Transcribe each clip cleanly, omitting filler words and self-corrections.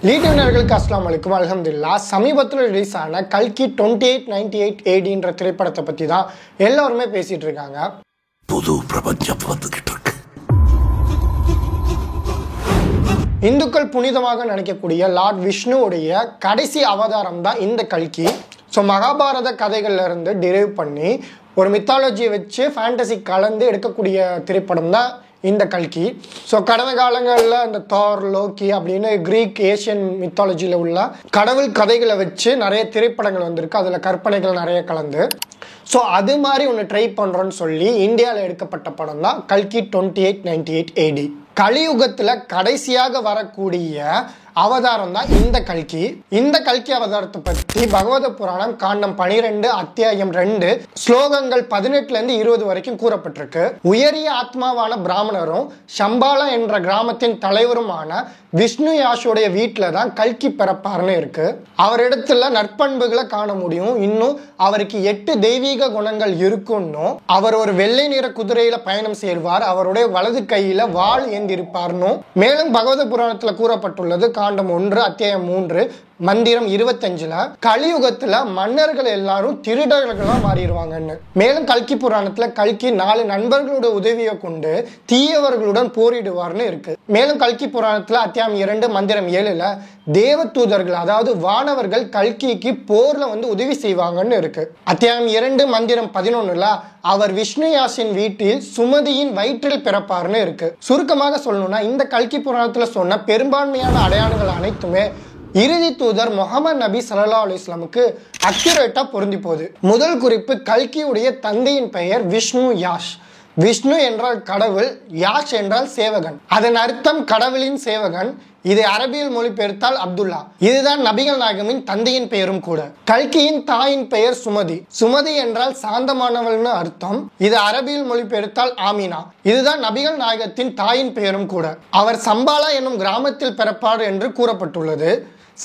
லீடர்களுக்கு அஸ்ஸலாமு அலைக்கும் அல்ஹம்துலில்லாஹ். சமீபத்தில் ரிலீஸ் ஆன கல்கி 2898 ADன்ற திரைப்படத்தை பற்றி தான் எல்லாருமே பேசிட்டு இருக்காங்க. புது பிரபஞ்சம் வந்துகிட்டு இருக்கு. இந்துக்கள் புனிதமாக நினைக்கக்கூடிய லார்ட் விஷ்ணுவுடைய கடைசி அவதாரம் தான் இந்த கல்கி. ஸோ மகாபாரத கதைகள்ல இருந்து டிரைவ் பண்ணி ஒரு மித்தாலஜியை வச்சு ஃபேண்டசி கலந்து எடுக்கக்கூடிய திரைப்படம் தான் இந்த கல்கி. ஸோ கடந்த காலங்களில் இந்த தார், லோக்கி அப்படின்னு கிரீக், ஏஷியன் மித்தாலஜியில் உள்ள கடவுள் கதைகளை வச்சு நிறைய திரைப்படங்கள் வந்திருக்கு. அதில் கற்பனைகள் நிறைய கலந்து. ஸோ அது மாதிரி ஒன்று ட்ரை பண்ணுறோன்னு சொல்லி இந்தியாவில் எடுக்கப்பட்ட படம் தான் கல்கி 2898 AD. கலியுகத்தில் கடைசியாக வரக்கூடிய அவதாரம் தான் இந்த கல்கி. இந்த கல்கி அவதாரத்தை பற்றி பகவத புராணம் காண்டம் 12 அத்தியாயம் 2 ஸ்லோகங்கள் 18 20 வரைக்கும் கூறப்பட்டிருக்கு. உயரிய ஆத்மாவான பிராமணரும் சம்பாலா என்ற கிராமத்தின் தலைவருமான விஷ்ணு யாஷோடைய வீட்டில் தான் கல்கி பிறப்பாருன்னு இருக்கு. அவரிடத்துல நற்பண்புகளை காண முடியும். இன்னும் அவருக்கு 8 தெய்வீக குணங்கள் இருக்குன்னு, அவர் ஒரு வெள்ளை நிற குதிரையில பயணம் செய்வார், அவருடைய வலது கையில வாள் ஏந்திருப்பார்னு மேலும் பகவத புராணத்துல கூறப்பட்டுள்ளது. காண்டம் 1 அத்தியாயம் 3 மந்திரம் 25ல கலியுகத்துல மன்னர்கள் எல்லாரும் திருடர்களா மாறிடுவாங்கன்னு. மேலும் கல்கி புராணத்துல கல்கி 4 நண்பர்களோட உதவியை கொண்டு தீயவர்களுடன் போரிடுவார்னு இருக்கு. மேலும் கல்கி புராணத்துல அத்தியாயம் 2 மந்திரம் 7ல தேவ தூதர்கள் அதாவது வானவர்கள் கல்கிக்கு போர்ல உதவி செய்வாங்கன்னு இருக்கு. அத்தியாயம் 2 மந்திரம் 11ல அவர் விஷ்ணு யாசின் வீட்டில் சுமதியின் வயிற்றில் பிறப்பார்னு இருக்கு. சுருக்கமாக சொல்லணும்னா இந்த கல்கி புராணத்துல சொன்ன பெரும்பான்மையான அடையாளங்கள் அனைத்துமே இறுதி தூதர் முகமது நபி ஸல்லல்லாஹு அலைஹி வஸல்லமுக்கு அக்யூரேட்டா பொருந்தி போகுது. முதல் குறிப்பு, கல்கியுடைய தந்தையின் பெயர் விஷ்ணு யாஷ். விஷ்ணு என்றால் கடவுள், யாஷ் என்றால் சேவகன். அதன் அர்த்தம் கடவுளின் சேவகன். இது அரபியில் மொழிபெயர்த்தால் அப்துல்லா. இதுதான் நபிகள் நாயகமின் தந்தையின் பெயரும் கூட. கல்கியின் தாயின் பெயர் சுமதி. சுமதி என்றால் சாந்தமானவள்னு அர்த்தம். இது அரபியில் மொழிபெயர்த்தால் ஆமினா. இதுதான் நபிகள் நாயகத்தின் தாயின் பெயரும் கூட. அவர் சம்பாலா என்னும் கிராமத்தில் பிறப்பார் என்று கூறப்பட்டுள்ளது.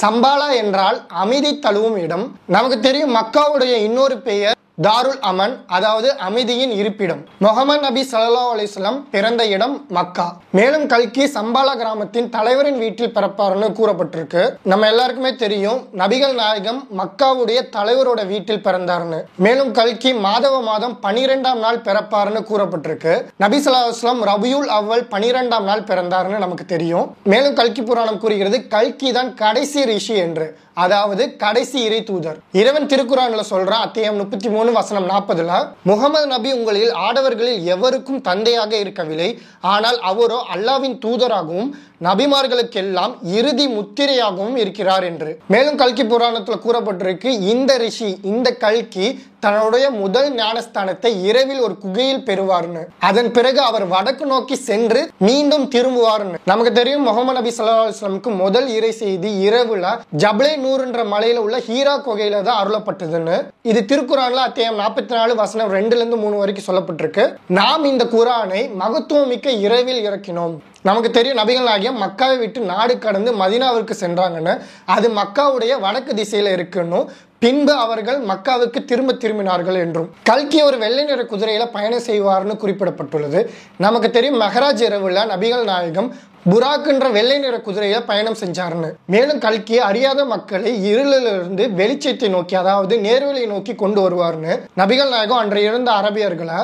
சம்பாலா என்றால் அமைதி தழுவும் இடம். நமக்கு தெரியும் மக்காவுடைய இன்னொரு பெயர் தாருல் அமன், அதாவது அமைதியின் இருப்பிடம். முகமது நபி ஸல்லல்லாஹு அலைஹி வஸல்லம் பிறந்த இடம் மக்கா. மேலும் கல்கி சம்பாலா கிராமத்தின் தலைவரின் வீட்டில் பிறப்பார்னு கூறப்பட்டிருக்கு. நம்ம எல்லாருக்குமே தெரியும் நபிகள் நாயகம் மக்காவுடைய தலைவரோட வீட்டில் பிறந்தார்னு. மேலும் கல்கி மாதவ மாதம் 12ஆம் நாள் பிறப்பார்னு கூறப்பட்டிருக்கு. நபி ஸல்லல்லாஹு அலைஹி வஸல்லம் ரபியுல் அவ்வல் 12ஆம் நாள் பிறந்தார்னு நமக்கு தெரியும். மேலும் கல்கி புராணம் கூறுகிறது கல்கி தான் கடைசி ரிஷி என்று, அதாவது கடைசி இறை தூதர். இறைவன் திருக்குறான்ல சொல்றான் அத்தியாயம் 33 வசனம் 40ல, முகமது நபி உங்களில் ஆடவர்களில் எவருக்கும் தந்தையாக இருக்கவில்லை, ஆனால் அவரோ அல்லாவின் தூதராகவும் நபிமார்களுக்கெல்லாம் இறுதி முத்திரையாகவும் இருக்கிறார் என்று. மேலும் கல்கி புராணத்துல கூறப்பட்டிருக்கு இந்த ரிஷி, இந்த கல்கி தன்னுடைய முதல் ஞானஸ்தானத்தை இரவில் ஒரு குகையில் பெறுவார்னு. அதன் பிறகு அவர் வடக்கு நோக்கி சென்று மீண்டும் திரும்புவார்னு. நமக்கு தெரியும் முகமது நபி ஸல்லல்லாஹு அலைஹி வஸல்லமுக்கு முதல் இறை செய்தி இரவுல ஜப்லே நூர் என்ற மலையில உள்ள ஹீரா குகையில தான் அருளப்பட்டதுன்னு. இது திருக்குறான்ல அத்தியாயம் 44 வசனம் 2-3 வரைக்கும் சொல்லப்பட்டிருக்கு. நாம் இந்த குரானை மகத்துவமிக்க இரவில் இறக்கினோம். நமக்கு தெரியும் நபிகள் நாயகம் மக்காவை விட்டு நாடு கடந்து மதீனாவிற்கு சென்றாங்கன்னு. அது மக்காவுடைய வடக்கு திசையில இருக்குன்னு. பின்பு அவர்கள் மக்காவுக்கு திரும்பினார்கள் என்றும். கல்கி ஒரு வெள்ளை நிற குதிரையில பயணம் செய்வார்னு குறிப்பிடப்பட்டுள்ளது. நமக்கு தெரியும் மெஹராஜ் இரவுல நபிகள் நாயகம் புராக் என்ற வெள்ளை நிற குதிரையில பயணம் செஞ்சாருன்னு. மேலும் கல்கி அறியாத மக்களை இருளிலிருந்து வெளிச்சத்தை நோக்கி, அதாவது நேர்வழியை நோக்கி கொண்டு வருவார்னு. நபிகள் நாயகம் அன்றைய இருந்த அரபியர்களை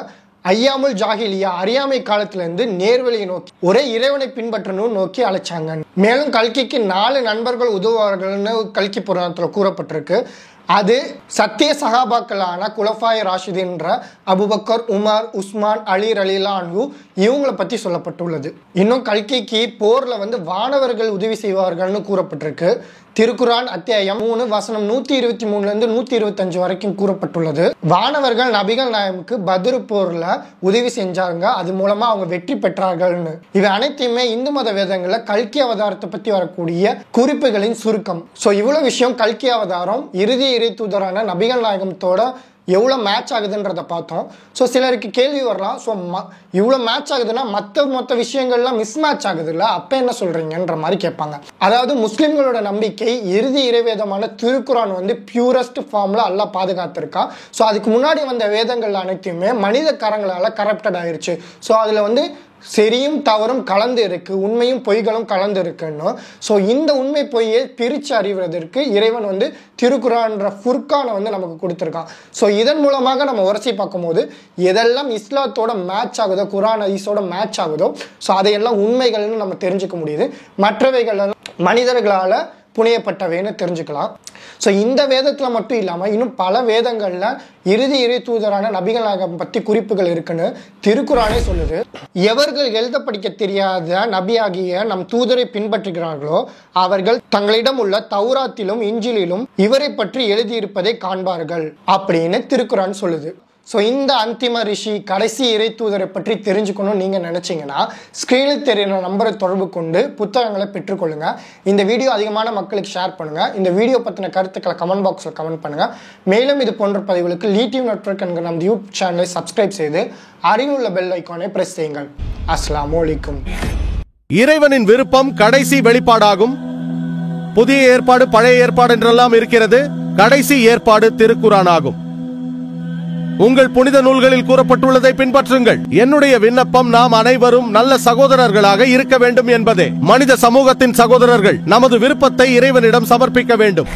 ஐயாமுல் ஜாஹிலியா அறியாமை காலத்திலிருந்து நேர்வழியை நோக்கி ஒரே இறைவனை பின்பற்றணும் நோக்கி அழைச்சாங்க. மேலும் கல்கிக்கு 4 நண்பர்கள் உதவுவார்கள்னு கல்கி புராணத்துல கூறப்பட்டிருக்கு. அது சத்திய சகாபாக்களான குலஃபாய் ராஷிதீன் என்ற அபுபக்கர், உமர், உஸ்மான், அலி ரலியல்லாஹு அன்ஹு இவங்களை பற்றி சொல்லப்பட்டுள்ளது. இன்னும் கல்கிக்கு போர்ல வானவர்கள் உதவி செய்வார்கள்னு கூறப்பட்டிருக்கு. திருக்குரான் அத்தியாயம் 3 வசனம் 123-125 வரைக்கும் கூறப்பட்டுள்ளது. வானவர்கள் நபிகள் நாயகமுக்கு பத்ர் போர்ல உதவி செஞ்சாங்க, அது மூலமா அவங்க வெற்றி பெற்றார்கள்னு. இவை அனைத்தையுமே இந்து மத வேதங்கள்ல கல்கி அவதாரத்தை பத்தி வரக்கூடிய குறிப்புகளின் சுருக்கம். ஸோ இவ்வளவு விஷயம் கல்கி அவதாரம் இறுதி இறை தூதரான நபிகள் நாயகத்தோட எவ்வளோ மேட்ச் ஆகுதுன்றதை பார்த்தோம். ஸோ சிலருக்கு கேள்வி வரலாம், ஸோ இவ்வளோ மேட்ச் ஆகுதுன்னா மற்ற விஷயங்கள்லாம் மிஸ் மேட்ச் ஆகுது இல்லை, அப்போ என்ன சொல்கிறீங்கன்ற மாதிரி கேட்பாங்க. அதாவது முஸ்லீம்களோட நம்பிக்கை இறுதி இறைவேதமான திருக்குரான் பியூரஸ்ட் ஃபார்மில் எல்லாம் பாதுகாத்திருக்கான். ஸோ அதுக்கு முன்னாடி வந்த வேதங்கள் அனைத்தையுமே மனித கரங்களால் கரப்டட் ஆயிடுச்சு. ஸோ அதில் சரியும் தவறும் கலந்து இருக்கு, உண்மையும் பொய்களும் கலந்து இருக்குன்னு. ஸோ இந்த உண்மை பொய்யை பிரித்து அறிவதற்கு இறைவன் வந்து திருக்குரான்ற ஃபுர்கானை வந்து நமக்கு கொடுத்துருக்கான். ஸோ இதன் மூலமாக நம்ம உரசி பார்க்கும்போது எதெல்லாம் இஸ்லாத்தோட மேட்ச் ஆகுதோ, குரான் ஹதீஸோட மேட்ச் ஆகுதோ, ஸோ அதையெல்லாம் உண்மைகள்னு நம்ம தெரிஞ்சுக்க முடியுது. மற்றவைகள் மனிதர்களால் புனையப்பட்டவைன்னு தெரிஞ்சுக்கலாம். ஸோ இந்த வேதத்தில் மட்டும் இல்லாமல் இன்னும் பல வேதங்களில் இறுதி இறை தூதரான நபிகள் நாயகம் பற்றி குறிப்புகள் இருக்குன்னு திருக்குரானே சொல்லுது. எவர்கள் எழுத படிக்க தெரியாத நபியாகிய நம் தூதரை பின்பற்றுகிறார்களோ அவர்கள் தங்களிடம் உள்ள தௌராத்திலும் இஞ்சிலிலும் இவரை பற்றி எழுதியிருப்பதை காண்பார்கள் அப்படின்னு திருக்குரான் சொல்லுது. ஸோ இந்த அந்திம ரிஷி கடைசி இறை தூதரை பற்றி தெரிஞ்சுக்கணும்னு நீங்கள் நினச்சிங்கன்னா ஸ்க்ரீனில் தெரிகிற நம்பரை தொடர்பு கொண்டு புத்தகங்களை பெற்றுக்கொள்ளுங்க. இந்த வீடியோ அதிகமான மக்களுக்கு ஷேர் பண்ணுங்கள். இந்த வீடியோ பற்றின கருத்துக்களை கமெண்ட் பாக்ஸில் கமெண்ட் பண்ணுங்கள். மேலும் இது போன்ற பதிவுகளுக்கு லீடிவ் நெட்வொர்க் என்கிற நம்ம யூடியூப் சேனலை சப்ஸ்கிரைப் செய்து அருகிலுள்ள பெல் ஐக்கானை பிரஸ் செய்யுங்கள். அஸ்ஸலாமு அலைக்கும். இறைவனின் விருப்பம் கடைசி வெளிப்பாடாகும். புதிய ஏற்பாடு பழைய ஏற்பாடு என்றெல்லாம் இருக்கிறது. கடைசி ஏற்பாடு திருக்குரான் ஆகும். உங்கள் புனித நூல்களில் கூறப்பட்டுள்ளதை பின்பற்றுங்கள். என்னுடைய விண்ணப்பம் நாம் அனைவரும் நல்ல சகோதரர்களாக இருக்க வேண்டும் என்பதே. மனித சமூகத்தின் சகோதரர்கள் நமது விருப்பத்தை இறைவனிடம் சமர்ப்பிக்க வேண்டும்.